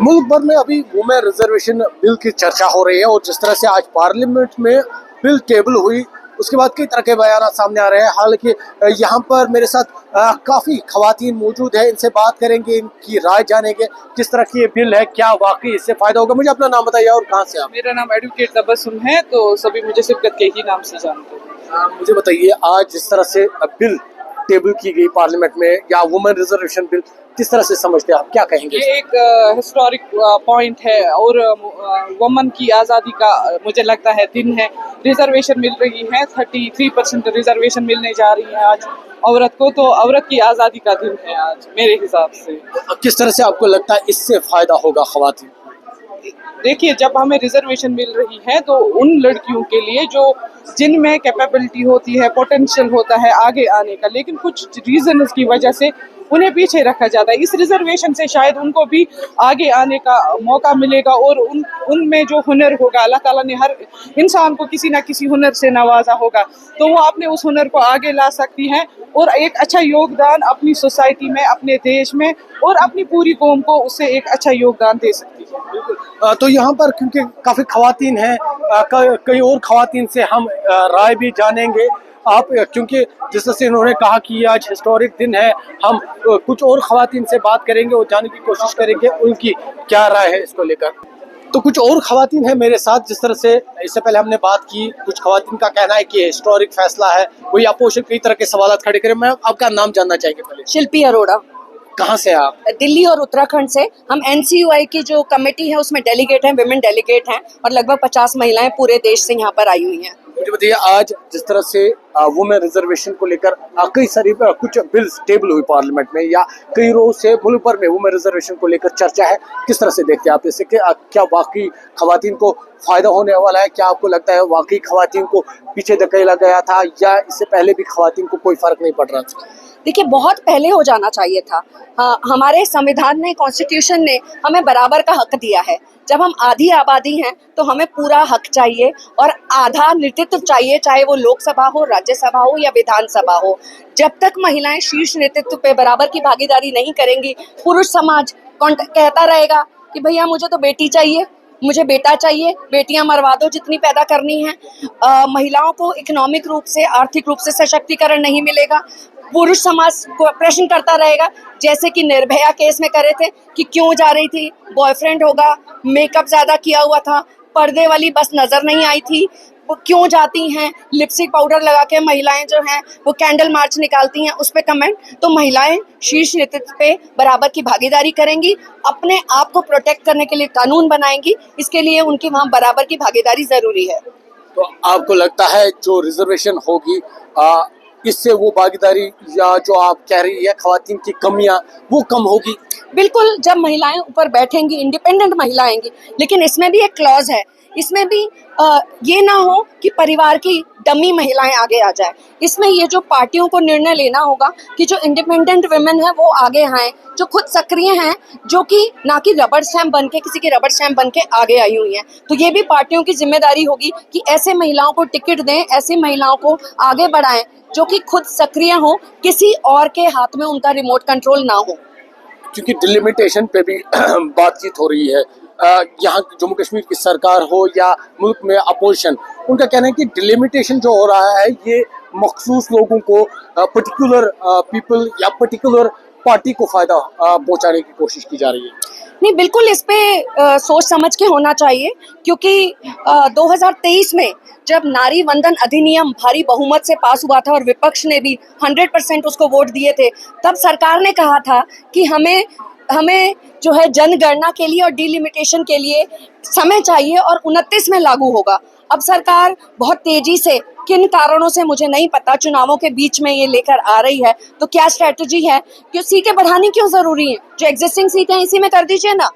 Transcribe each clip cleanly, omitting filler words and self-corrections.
मुल्क भर में अभी वुमेन रिजर्वेशन बिल की चर्चा हो रही है और जिस तरह से आज पार्लियामेंट में बिल टेबल हुई उसके बाद कई तरह के बयान सामने आ रहे हैं। हालांकि यहाँ पर मेरे साथ काफ़ी खवातीन मौजूद है, इनसे बात करेंगे, इनकी राय जानेंगे किस तरह की ये बिल है, क्या वाकई इससे फ़ायदा होगा। मुझे अपना नाम बताइए और कहाँ से आप? मेरा नाम एडवोकेट तबस्सुम है, तो सभी मुझे सिबकत के ही नाम से जानते हैं। मुझे बताइए आज जिस तरह से बिल टेबल की गई पार्लियामेंट में या वुमेन रिजर्वेशन बिल, किस तरह से समझते हैं आप, क्या कहेंगे? ये एक हिस्टोरिक पॉइंट है और वुमन की आज़ादी का मुझे लगता है दिन है। रिजर्वेशन मिल रही है, 33% रिजर्वेशन मिलने जा रही है आज औरत को, तो औरत की आज़ादी का दिन है आज मेरे हिसाब से। किस तरह से आपको लगता है इससे फायदा होगा खवातीन? देखिए, जब हमें रिजर्वेशन मिल रही है तो उन लड़कियों के लिए जो जिनमें कैपेबिलिटी होती है, पोटेंशियल होता है आगे आने का, लेकिन कुछ रीजन की वजह से उन्हें पीछे रखा जाता है। इस रिजर्वेशन से शायद उनको भी आगे आने का मौका मिलेगा और उनमें जो हुनर होगा, अल्लाह ताला ने हर इंसान को किसी ना किसी हुनर से नवाजा होगा, तो वो अपने उस हुनर को आगे ला सकती हैं और एक अच्छा योगदान अपनी सोसाइटी में, अपने देश में और अपनी पूरी कौम को उससे एक अच्छा योगदान दे सकती है। तो यहाँ पर क्योंकि काफ़ी खवातीन हैं, कई और खवातीन से हम राय भी जानेंगे। आप क्योंकि जिस तरह से इन्होंने कहा कि ये आज हिस्टोरिक दिन है, हम कुछ और खवातीन से बात करेंगे और जानने की कोशिश करेंगे उनकी क्या राय है इसको लेकर। तो कुछ और खवातीन है मेरे साथ, जिस तरह से इससे पहले हमने बात की, कुछ खवातीन का कहना है कि हिस्टोरिक फैसला है, वही अपोजिशन कई तरह के सवाल खड़े करें। मैं आपका नाम जानना चाहेंगे पहले। शिल्पी अरोड़ा। कहाँ से आप? दिल्ली और उत्तराखंड से। हम एनसीयूआई की जो कमेटी है उसमें डेलीगेट हैं, विमेन डेलीगेट हैं और लगभग 50 महिलाएं पूरे देश से यहाँ पर आई हुई हैं। मुझे बताइए आज जिस तरह से वुमेन रिजर्वेशन को लेकर कई सारी कुछ बिल्स टेबल हुई पार्लियामेंट में, या कई रोज से मुल्क भर में वुमेन रिजर्वेशन को लेकर चर्चा है, किस तरह से देखते हैं आप इसे? क्या वाकई खवातीन को फायदा होने वाला है? क्या आपको लगता है वाकई खवातीन को पीछे धकेला गया था या इससे पहले भी खवातीन को कोई फर्क नहीं पड़ रहा था? देखिए, बहुत पहले हो जाना चाहिए था। हाँ, हमारे संविधान ने, कॉन्स्टिट्यूशन ने हमें बराबर का हक दिया है। जब हम आधी आबादी हैं तो हमें पूरा हक चाहिए और आधा नेतृत्व चाहिए, चाहे वो लोकसभा हो, राज्यसभा हो या विधानसभा हो। जब तक महिलाएं शीर्ष नेतृत्व पे बराबर की भागीदारी नहीं करेंगी, पुरुष समाज कहता रहेगा कि भैया मुझे तो बेटी चाहिए, मुझे बेटा चाहिए, बेटियां मरवा दो जितनी पैदा करनी है। महिलाओं को इकोनॉमिक रूप से, आर्थिक रूप से सशक्तिकरण नहीं मिलेगा। पुरुष समाज को प्रश्न करता रहेगा, जैसे कि निर्भया केस में करे थे कि क्यों जा रही थी, बॉयफ्रेंड होगा, मेकअप ज्यादा किया हुआ था, पर्दे वाली बस नजर नहीं आई थी, वो क्यों जाती हैं, लिपस्टिक पाउडर लगा के महिलाएं जो हैं वो कैंडल मार्च निकालती हैं, उस पे कमेंट। तो महिलाएं शीर्ष नेतृत्व पे बराबर की भागीदारी करेंगी, अपने आप को प्रोटेक्ट करने के लिए कानून बनाएंगी, इसके लिए उनकी वहाँ बराबर की भागीदारी जरूरी है। तो आपको लगता है जो रिजर्वेशन होगी इससे वो भागीदारी या जो आप कह रही है खवातीन की कमियां वो कम होगी? बिल्कुल, जब महिलाएं ऊपर बैठेंगी, इंडिपेंडेंट महिलाएं आएंगी। लेकिन इसमें भी एक क्लॉज है, इसमें भी ये ना हो कि परिवार की डमी महिलाएं आगे आ जाए। इसमें ये जो पार्टियों को निर्णय लेना होगा कि जो इंडिपेंडेंट वुमेन है वो आगे आए, जो खुद सक्रिय हैं, जो कि ना कि रबर स्टैम्प बन के, किसी की रबर स्टैम्प बन के आगे आई हुई हैं। तो ये भी पार्टियों की जिम्मेदारी होगी कि ऐसे महिलाओं को टिकट दें, ऐसी महिलाओं को आगे बढ़ाएं जो कि खुद सक्रिय हो, किसी और के हाथ में उनका रिमोट कंट्रोल ना हो। क्योंकि डिलिमिटेशन पे भी बातचीत हो रही है, यहाँ जम्मू कश्मीर की सरकार हो या मुल्क में अपोजिशन, उनका कहना है कि डिलिमिटेशन जो हो रहा है ये मखसूस लोगों को, पर्टिकुलर पीपल या पर्टिकुलर पार्टी को फायदा पहुंचाने की कोशिश की जा रही है। नहीं, बिल्कुल इस पे सोच समझ के होना चाहिए, क्योंकि 2023 में जब नारी वंदन अधिनियम भारी बहुमत से पास हुआ था और विपक्ष ने भी 100% उसको वोट दिए थे, तब सरकार ने कहा था कि हमें जो है जनगणना के लिए और डिलिमिटेशन के लिए समय चाहिए और 29 में लागू होगा। अब सरकार बहुत तेजी से, किन कारणों से मुझे नहीं पता, चुनावों के बीच में ये लेकर आ रही है। तो क्या स्ट्रेटजी है? क्यों सीटें बढ़ानी क्यों जरूरी है? जो एग्जिस्टिंग सीटें इसी में कर दीजिए ना,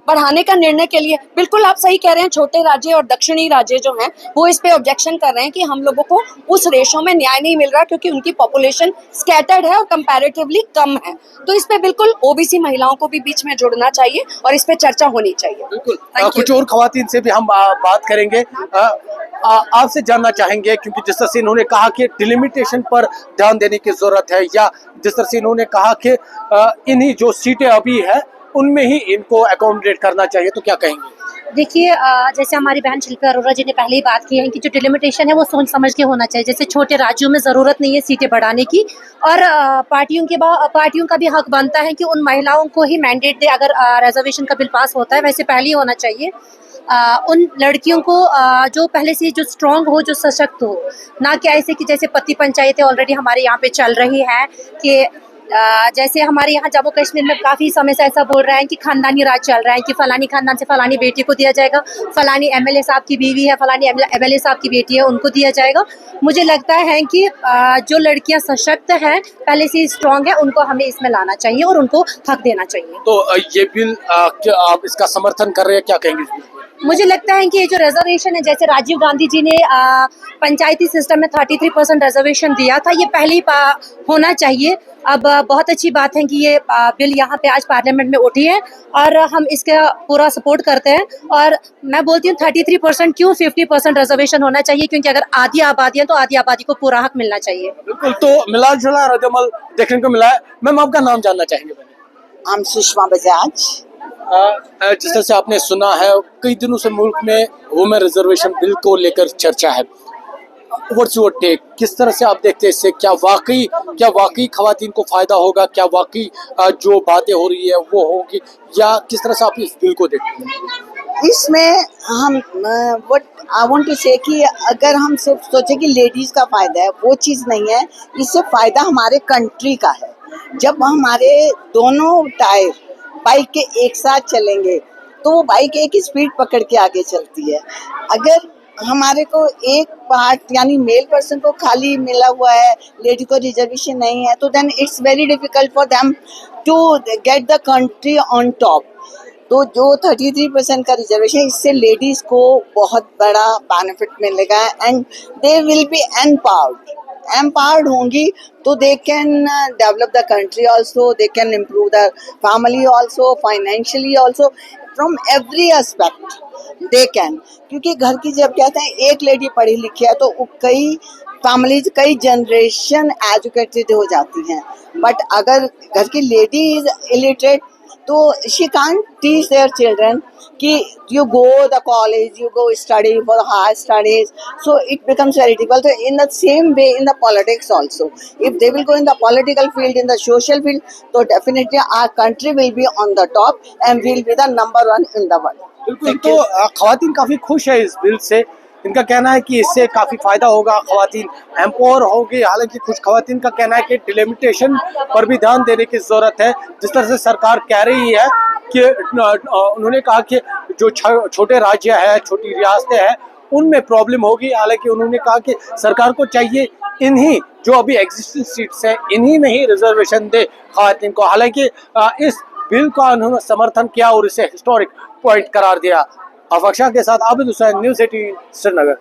बढ़ाने का निर्णय के लिए। बिल्कुल आप सही कह रहे हैं, छोटे राज्य और दक्षिणी राज्य जो हैं वो इस पे ऑब्जेक्शन कर रहे हैं कि हम लोगों को उस रेशो में न्याय नहीं मिल रहा क्योंकि उनकी पॉपुलेशन स्कैटर्ड है और कंपैरेटिवली कम है। तो इस पे बिल्कुल ओबीसी महिलाओं को भी बीच में जुड़ना चाहिए और इस पे चर्चा होनी चाहिए। बिल्कुल, कुछ और खवातीन से भी हम बात करेंगे। आपसे जानना चाहेंगे, क्योंकि जिस तरह से इन्होंने कहा कि डिलिमिटेशन पर ध्यान देने की जरूरत है, या जिस तरह से इन्होंने कहा कि इन्हीं जो सीटें अभी है उनमें ही इनको अकोमोडेट करना चाहिए, तो क्या कहेंगे? देखिए जैसे हमारी बहन शिल्पा अरोड़ा जी ने पहले ही बात की है कि जो डिलिमिटेशन है वो सोच समझ के होना चाहिए। जैसे छोटे राज्यों में ज़रूरत नहीं है सीटें बढ़ाने की, और पार्टियों का भी हक बनता है कि उन महिलाओं को ही मैंडेट दे। अगर रिजर्वेशन का बिल पास होता है, वैसे पहले ही होना चाहिए। उन लड़कियों को जो पहले से जो स्ट्रांग हो, जो सशक्त हो, ना कि ऐसे कि जैसे पति पंचायतें ऑलरेडी हमारे यहाँ पे चल रही हैं कि जैसे हमारे यहाँ जम्मू कश्मीर में काफ़ी समय से ऐसा बोल रहे हैं कि खानदानी राज चल रहा है कि फलानी खानदान से फलानी बेटी को दिया जाएगा, फलानी एमएलए साहब की बीवी है, फलानी एमएलए साहब की बेटी है, उनको दिया जाएगा। मुझे लगता है कि जो लड़कियां सशक्त हैं, पहले से स्ट्रांग है, उनको हमें इसमें लाना चाहिए और उनको हक देना चाहिए। तो ये बिल क्या आप इसका समर्थन कर रहे हैं, क्या कहेंगे इस बिल पर? मुझे लगता है कि ये जो रिजर्वेशन है, जैसे राजीव गांधी जी ने पंचायती सिस्टम में 33% रिजर्वेशन दिया था, ये पहले ही होना चाहिए। अब बहुत अच्छी बात है कि ये बिल यहाँ पे आज पार्लियामेंट में उठी है और हम इसका पूरा सपोर्ट करते हैं। और मैं बोलती हूँ 33% क्यों, 50% रिजर्वेशन होना चाहिए, क्योंकि अगर आधी आबादी है तो आधी आबादी को पूरा हक मिलना चाहिए। बिल्कुल, तो मिला जुला रद्दमल देखने को मिला है। मैम, आपका नाम जानना चाहेंगे? I'm सुषमा बजाज। जिस तरह से आपने सुना है, कई दिनों से मुल्क में वुमेन रिजर्वेशन बिल को लेकर चर्चा है। What's your take? किस तरह से आप देखते हैं इससे? क्या वाकई खवातीन को फायदा होगा? क्या वाकई जो बातें हो रही है वो होगी, या किस तरह से आप इस बिल को देखते हैं? इसमें हम व्हाट आई वांट टू से कि अगर हम सिर्फ सोचे कि लेडीज का फायदा है, वो चीज़ नहीं है। इससे फायदा हमारे कंट्री का है। जब हमारे दोनों टायर बाइक के एक साथ चलेंगे तो वो बाइक एक ही स्पीड पकड़ के आगे चलती है। अगर हमारे को एक पार्ट यानी मेल पर्सन को खाली मिला हुआ है, लेडी को रिजर्वेशन नहीं है, तो then it's very difficult for them to get the country on top. तो जो 33% का रिजर्वेशन, इससे लेडीज को बहुत बड़ा बेनिफिट मिलेगा and they will be empowered होंगी, तो they can develop the country also, they can improve the family also, financially also, from every aspect they can. क्योंकि घर की जब कहते हैं एक लेडी पढ़ी लिखी है तो कई फैमिलीज, कई जनरेशन एजुकेटेड हो जाती हैं। बट अगर घर की लेडी इज इलिटरेट तो she can't teach their children कि you go the college, you go study for higher studies, so it becomes very difficult. So in the same way in the politics also, if they will go in the political field, in the social field, so definitely our country will be on the top and will be the number one in the world. बिल्कुल, तो खवातीन काफी खुश है इस bill से। इनका कहना है कि इससे काफी फायदा होगा, खवातीन एम्पावर होगी। हालांकि कुछ खवातीन का कहना है कि डिलिमिटेशन पर भी ध्यान देने की जरूरत है। जिस तरह से सरकार कह रही है कि उन्होंने कहा कि जो छोटे राज्य है, छोटी रियासतें हैं, उनमें प्रॉब्लम होगी। हालांकि उन्होंने कहा कि सरकार को चाहिए इन्हीं जो अभी एग्जिस्टिंग सीट्स हैं, इन्हीं में ही रिजर्वेशन दे खवातीन को। हालांकि इस बिल का उन्होंने समर्थन किया और इसे हिस्टोरिक पॉइंट करार दिया। आफाक शाह के साथ आबिद हुसैन, न्यूज़ 18 श्रीनगर।